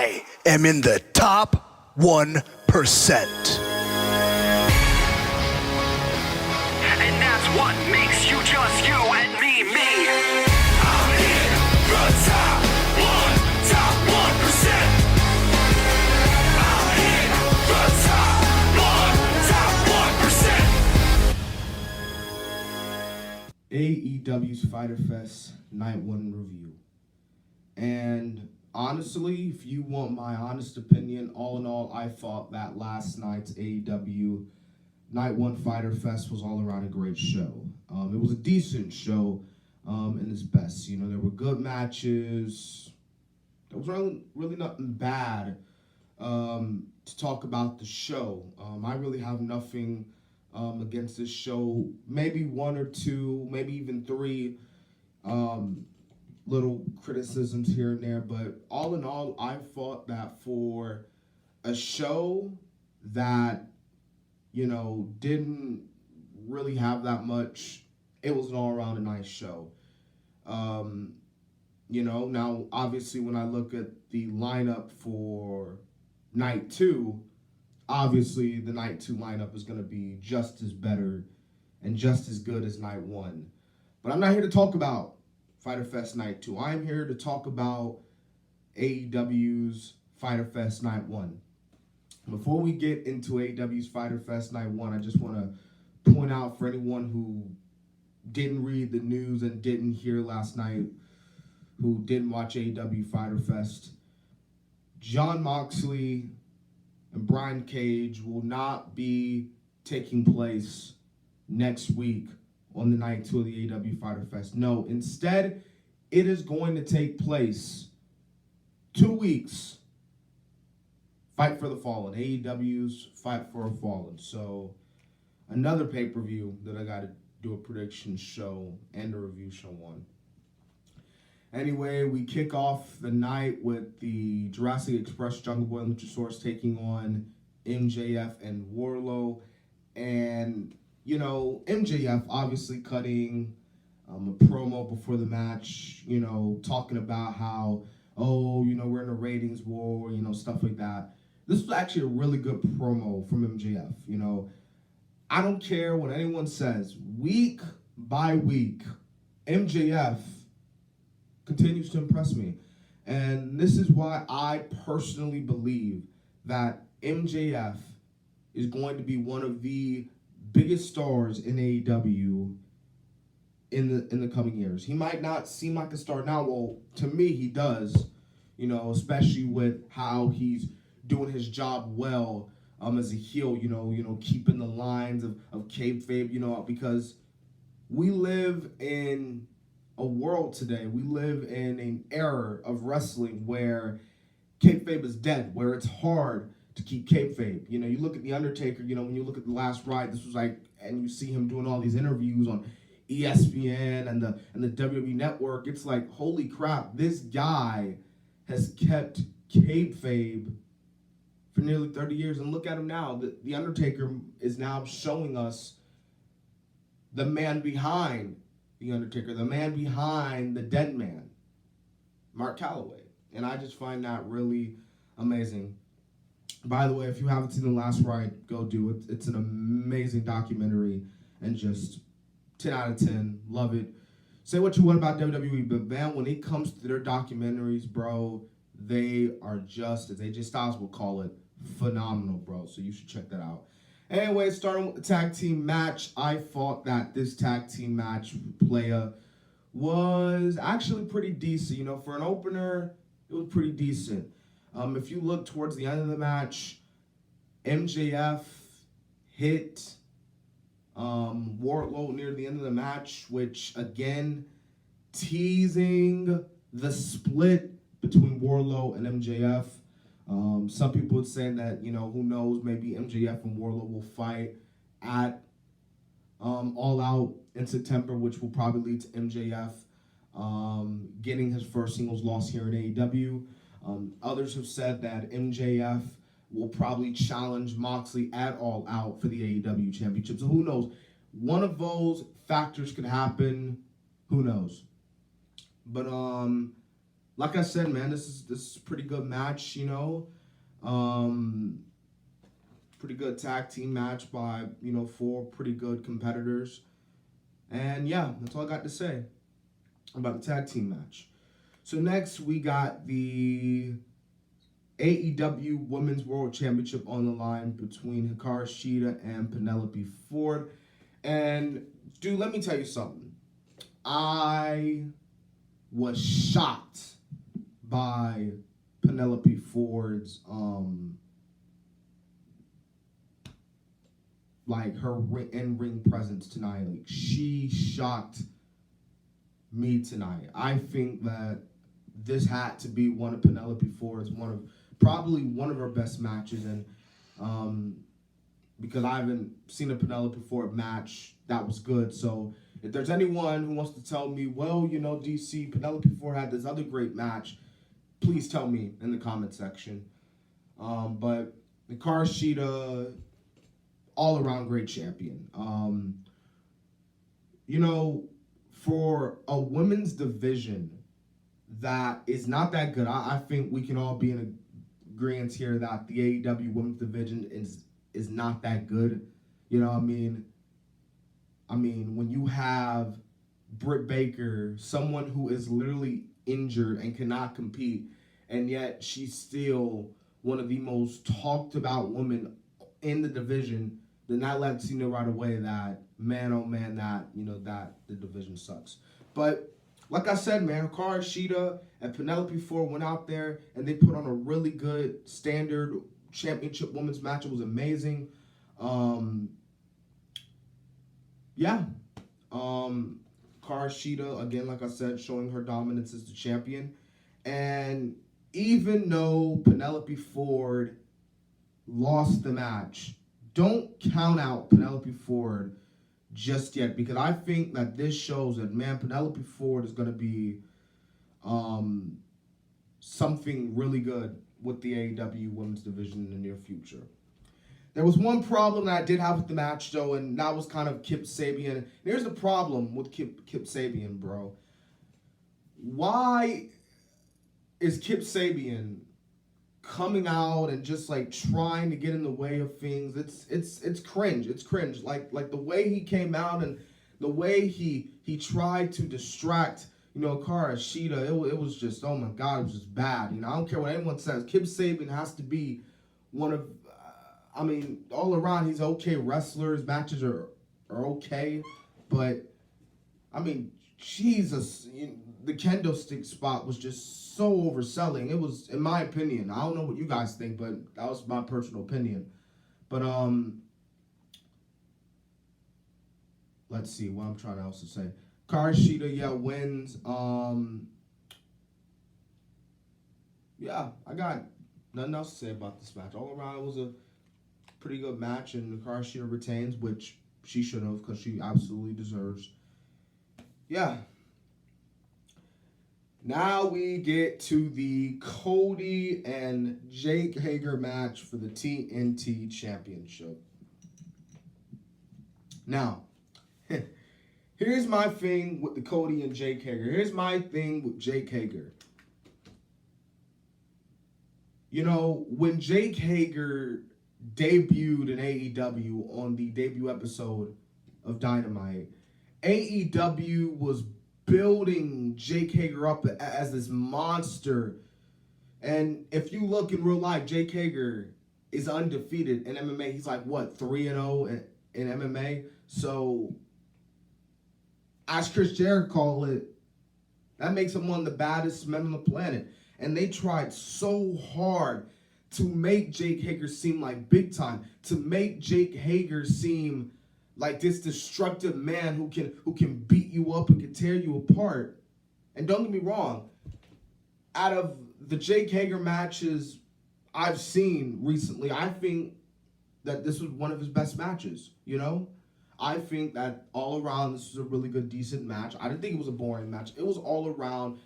I am in the top 1%. And that's what makes you just you and me, me. I'm in the top 1%. I'm in the top 1%. AEW's Fyter Fest Night 1 review. And honestly, if you want my honest opinion, all in all, I thought that last night's AEW Night 1 Fyter Fest was all around a great show. It was a decent show in its best. You know, there were good matches. There was really nothing bad to talk about the show. I really have nothing against this show. Maybe one or two, maybe even three little criticisms here and there. But all in all, I thought that for a show that, you know, didn't really have that much, it was an all-around a nice show. You know, now, obviously, when I look at the lineup for Night 2, obviously, the Night 2 lineup is going to be just as better and just as good as Night 1. But I'm not here to talk about Fyter Fest Night 2. I'm here to talk about AEW's Fyter Fest Night 1. Before we get into AEW's Fyter Fest Night 1, I just want to point out for anyone who didn't read the news and didn't hear last night, who didn't watch AEW Fyter Fest, Jon Moxley and Brian Cage will not be taking place next week on the Night 2 of the AEW Fyter Fest. No, instead, it is going to take place 2 weeks. Fight for the Fallen, AEW's Fight for the Fallen. So, another pay-per-view that I got to do a prediction show and a review show on. Anyway, we kick off the night with the Jurassic Express Jungle Boy and Luchasaurus taking on MJF and Wardlow. And, you know, MJF obviously cutting a promo before the match, you know, talking about how, oh, you know, we're in a ratings war, you know, stuff like that. This was actually a really good promo from MJF, you know. I don't care what anyone says. Week by week, MJF continues to impress me. And this is why I personally believe that MJF is going to be one of the biggest stars in AEW in the coming years. He might not seem like a star now. Well, to me, he does, you know, especially with how he's doing his job well as a heel, you know, keeping the lines of kayfabe, you know, because we live in a world today, we live in an era of wrestling where kayfabe is dead, where it's hard to keep kayfabe. You know, you look at The Undertaker, you know, when you look at The Last Ride, this was like, and you see him doing all these interviews on ESPN and the WWE Network, it's like, holy crap, this guy has kept kayfabe for nearly 30 years. And look at him now. The Undertaker is now showing us the man behind The Undertaker, the man behind the dead man, Mark Calloway. And I just find that really amazing. By the way, if you haven't seen The Last Ride, go do it. It's an amazing documentary and just 10 out of 10. Love it. Say what you want about WWE, but man, when it comes to their documentaries, bro, they are just, as AJ Styles will call it, phenomenal, bro. So you should check that out. Anyway, starting with the tag team match, I thought that this tag team match playa was actually pretty decent. You know, for an opener, it was pretty decent. If you look towards the end of the match, MJF hit Wardlow near the end of the match, which, again, teasing the split between Wardlow and MJF. Some people would say that, you know, who knows, maybe MJF and Wardlow will fight at All Out in September, which will probably lead to MJF getting his first singles loss here in AEW. Others have said that MJF will probably challenge Moxley at All Out for the AEW Championship. So who knows? One of those factors could happen. Who knows? But like I said, man, this is a pretty good match, you know. Pretty good tag team match by, you know, 4 pretty good competitors. And yeah, that's all I got to say about the tag team match. So next we got the AEW Women's World Championship on the line between Hikaru Shida and Penelope Ford. And dude, let me tell you something. I was shocked by Penelope Ford's like her in-ring presence tonight. Like, she shocked me tonight. I think that this had to be one of Penelope Ford's probably one of her best matches, and because I haven't seen a Penelope Ford match that was good. So if there's anyone who wants to tell me, well, you know, DC, Penelope Ford had this other great match, please tell me in the comment section. But Hikaru Shida, all-around great champion. You know, for a women's division that is not that good, I think we can all be in agreement here that the AEW women's division is not that good. You know what I mean? When you have Britt Baker, someone who is literally injured and cannot compete, and yet she's still one of the most talked about women in the division, then that lets you know right away that, man, oh man, that, you know, that the division sucks. But like I said, man, Hikaru Shida and Penelope Ford went out there and they put on a really good standard championship women's match. It was amazing. Hikaru Shida, again, like I said, showing her dominance as the champion. And even though Penelope Ford lost the match, don't count out Penelope Ford just yet, because I think that this shows that, man, Penelope Ford is going to be something really good with the AEW women's division in the near future. There was one problem that I did have with the match, though, and that was kind of Kip Sabian. And here's the problem with Kip Sabian, bro. Why is Kip Sabian coming out and just like trying to get in the way of things? It's cringe. It's cringe. Like the way he came out and the way he tried to distract, you know, Hikaru Shida. It was just, oh my God, it was just bad. You know, I don't care what anyone says. Kip Sabian has to be one of, all around he's okay wrestler. His matches are okay, but Jesus, the kendo stick spot was just so overselling. It was, in my opinion. I don't know what you guys think, but that was my personal opinion. But let's see what I'm trying to also say. Hikaru Shida, wins. I got nothing else to say about this match. All around, it was a pretty good match, and Hikaru Shida retains, which she should have, because she absolutely deserves. Yeah. Now we get to the Cody and Jake Hager match for the TNT Championship. Now, here's my thing with the Cody and Jake Hager. Here's my thing with Jake Hager. You know, when Jake Hager debuted in AEW on the debut episode of Dynamite, AEW was building Jake Hager up as this monster. And if you look in real life, Jake Hager is undefeated in MMA. He's like, what, 3-0 in MMA? So, as Chris Jericho called it, that makes him one of the baddest men on the planet. And they tried so hard to make Jake Hager seem like big time, to make Jake Hager seem like this destructive man who can beat you up and can tear you apart. And don't get me wrong, out of the Jake Hager matches I've seen recently, I think that this was one of his best matches, you know? I think that all around this was a really good, decent match. I didn't think it was a boring match. It was all around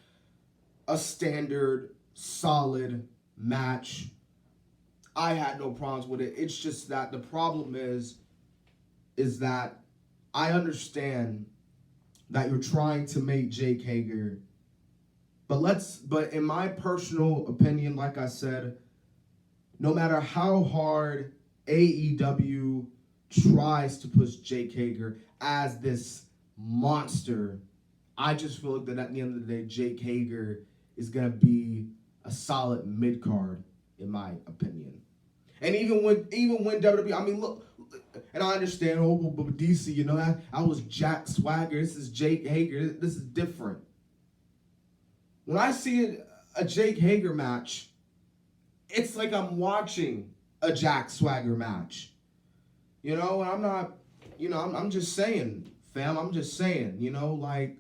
a standard, solid match. I had no problems with it. It's just that the problem is that I understand that you're trying to make Jake Hager But in my personal opinion, like I said, no matter how hard AEW tries to push Jake Hager as this monster, I just feel like that at the end of the day, Jake Hager is gonna be a solid mid card, in my opinion. And even when WWE, I mean, look, and I understand, but DC, you know, I was Jack Swagger. This is Jake Hager. This is different. When I see a Jake Hager match, it's like I'm watching a Jack Swagger match. You know, and I'm not, you know, I'm just saying, fam, I'm just saying, you know, like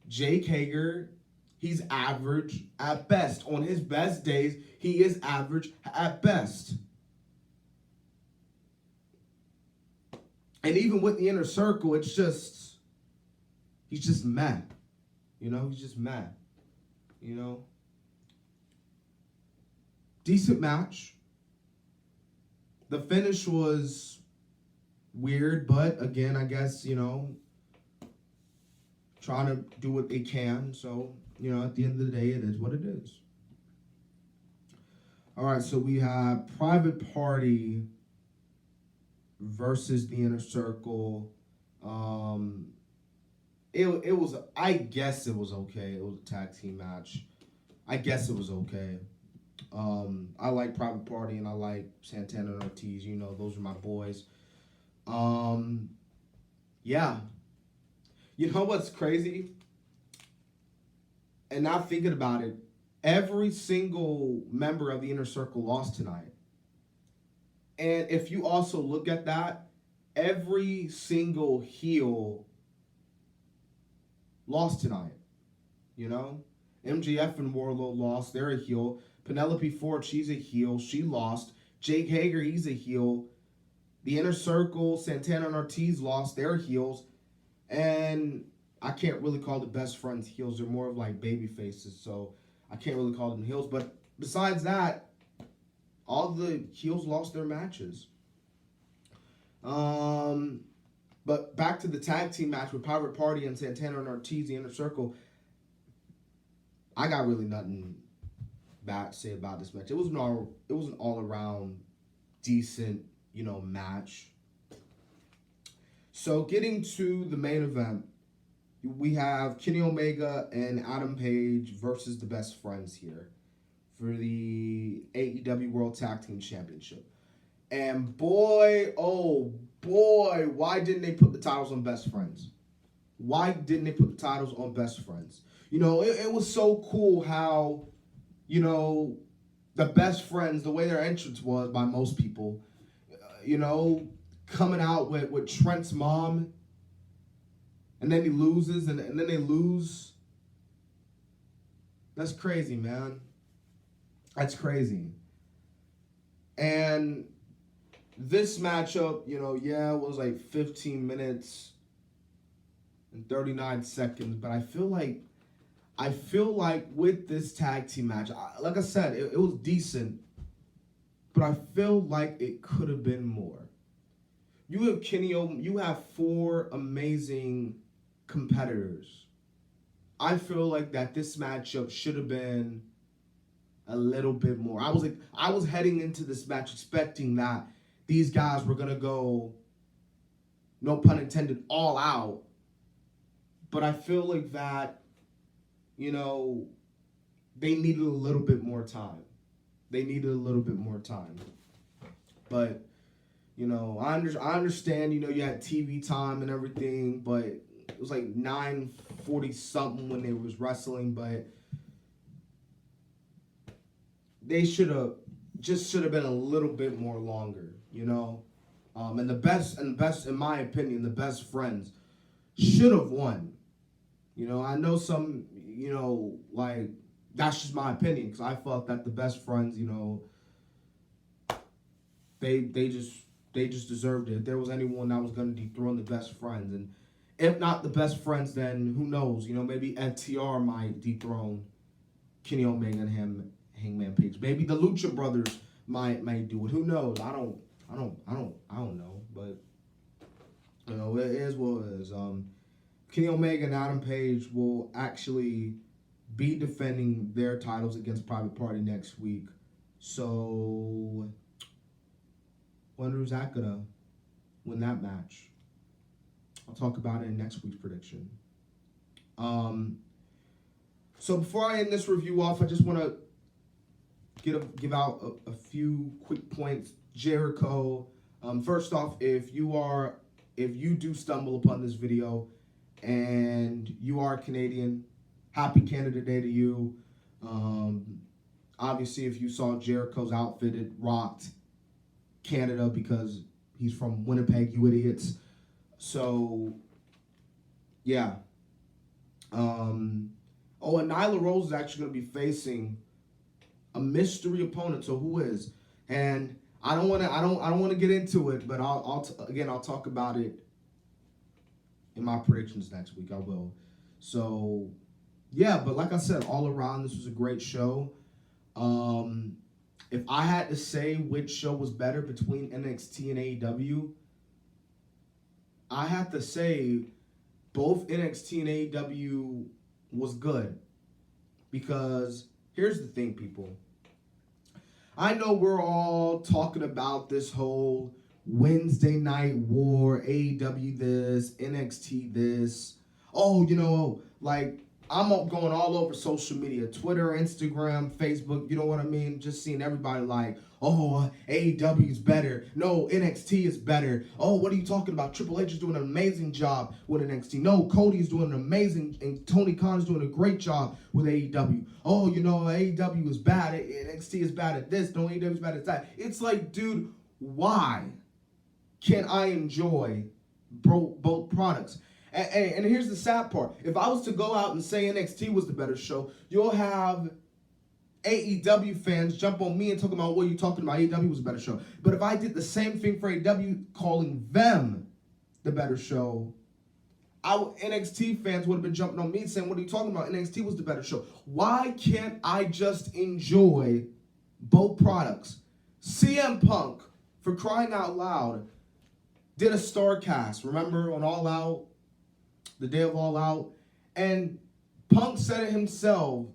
Jake Hager, he's average at best. On his best days, he is average at best. And even with the Inner Circle, it's just, he's just mad. You know, he's just mad. You know? Decent match. The finish was weird, but again, I guess, you know, trying to do what they can. So, you know, at the end of the day, it is what it is. All right, so we have Private Party versus the Inner Circle. It was, I guess it was okay. It was a tag team match. I guess it was okay. I like Private Party and I like Santana and Ortiz. You know, those are my boys. Yeah. You know what's crazy? And now thinking about it, every single member of the Inner Circle lost tonight. And if you also look at that, every single heel lost tonight. You know? MJF and Wardlow lost. They're a heel. Penelope Ford, she's a heel. She lost. Jake Hager, he's a heel. The Inner Circle, Santana and Ortiz lost. They're heels. And I can't really call the Best Friends heels. They're more of like baby faces. So I can't really call them heels. But besides that, all the heels lost their matches. But back to the tag team match with Private Party and Santana and Ortiz, the Inner Circle. I got really nothing bad to say about this match. It was an all around decent, you know, match. So getting to the main event, we have Kenny Omega and Adam Page versus the Best Friends here for the AEW World Tag Team Championship. And boy, oh boy, why didn't they put the titles on Best Friends? Why didn't they put the titles on Best Friends? You know, it was so cool how, you know, the Best Friends, the way their entrance was by most people, you know, coming out with Trent's mom, and then he loses, and then they lose. That's crazy, man. That's crazy. And this matchup, you know, yeah, it was like 15 minutes and 39 seconds, but I feel like with this tag team match, like I said, it was decent, but I feel like it could have been more. You have you have 4 amazing competitors. I feel like that this matchup should have been a little bit more. I was heading into this match expecting that these guys were gonna go, no pun intended, all out. But I feel like that, you know, they needed a little bit more time. But, you know, I understand, you know, you had TV time and everything, but it was like 9:40 something when they was wrestling, but they should have been a little bit more longer, you know. And the best, in my opinion, the Best Friends should have won. You know, I know some, you know, like, that's just my opinion, because I felt that the Best Friends, you know, they just deserved it. If there was anyone that was going to dethrone the Best Friends, and if not the Best Friends, then who knows? You know, maybe FTR might dethrone Kenny Omega and Hangman Page. Maybe the Lucha Brothers might do it. Who knows? I don't know. But, you know, it is what it is. Kenny Omega and Adam Page will actually be defending their titles against Private Party next week. So, wonder who's that gonna win that match. I'll talk about it in next week's prediction. So before I end this review off, I just want to give out a few quick points. Jericho. First off, if you do stumble upon this video and you are Canadian, happy Canada Day to you. Obviously, if you saw Jericho's outfit, it rocked Canada because he's from Winnipeg, you idiots. So, yeah. And Nyla Rose is actually going to be facing a mystery opponent. So who is? And I don't want to get into it, but I'll talk about it in my predictions next week. I will. So, yeah, but like I said, all around, this was a great show. If I had to say which show was better between NXT and AEW, I have to say both NXT and AEW was good. Because here's the thing, people. I know we're all talking about this whole Wednesday night war, AEW this, NXT this. Oh, I'm going all over social media, Twitter, Instagram, Facebook, you know what I mean? Just seeing everybody like, oh, AEW is better. No, NXT is better. Oh, what are you talking about? Triple H is doing an amazing job with NXT. No, Cody is doing an amazing, and Tony Khan is doing a great job with AEW. Oh, AEW is bad. NXT is bad at this. No, AEW is bad at that. It's like, dude, why can't I enjoy both products? And here's the sad part. If I was to go out and say NXT was the better show, you'll have AEW fans jump on me and talk about what you're talking about. AEW was a better show. But if I did the same thing for AEW, calling them the better show, NXT fans would have been jumping on me saying, what are you talking about? NXT was the better show. Why can't I just enjoy both products? CM Punk, for crying out loud, did a Starcast, remember, on All Out? The day of All Out, and Punk said it himself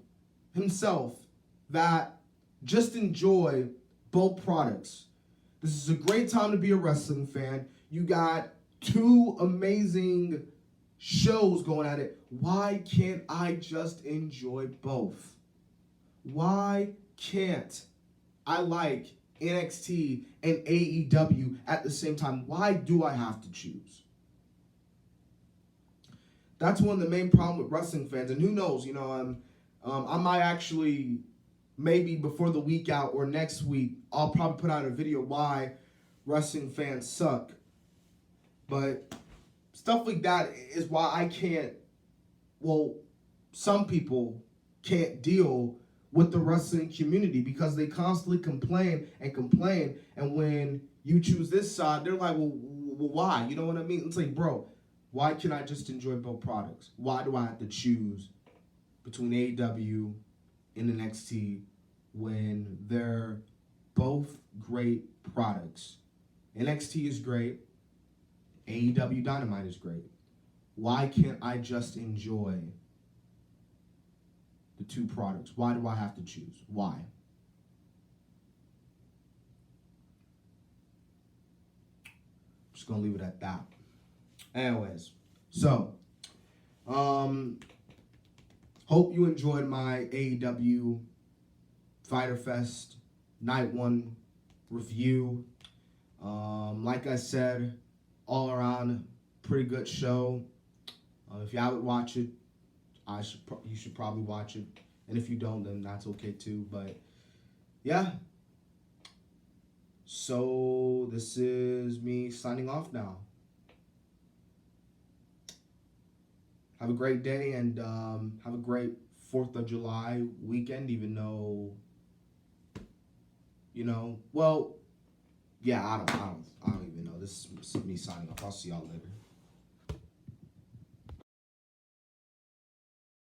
that just enjoy both products. This is a great time to be a wrestling fan. You got two amazing shows going at it. Why can't I just enjoy both? Why can't I like NXT and AEW at the same time? Why do I have to choose? That's one of the main problems with wrestling fans. And who knows, I might actually, maybe before the week out or next week, I'll probably put out a video why wrestling fans suck. But stuff like that is why I can't, some people can't deal with the wrestling community because they constantly complain. And when you choose this side, they're like, well, why? You know what I mean? It's like, bro, why can't I just enjoy both products? Why do I have to choose between AEW and NXT when they're both great products? NXT is great. AEW Dynamite is great. Why can't I just enjoy the two products? Why do I have to choose? Why? I'm just going to leave it at that. Anyways, so, hope you enjoyed my AEW Fyter Fest Night 1 review. Like I said, all around, pretty good show. If you haven't watched it, you should probably watch it. And if you don't, then that's okay too. But, yeah. So, this is me signing off now. Have a great day and have a great 4th of July weekend, even though, I don't even know. This is me signing off. I'll see y'all later.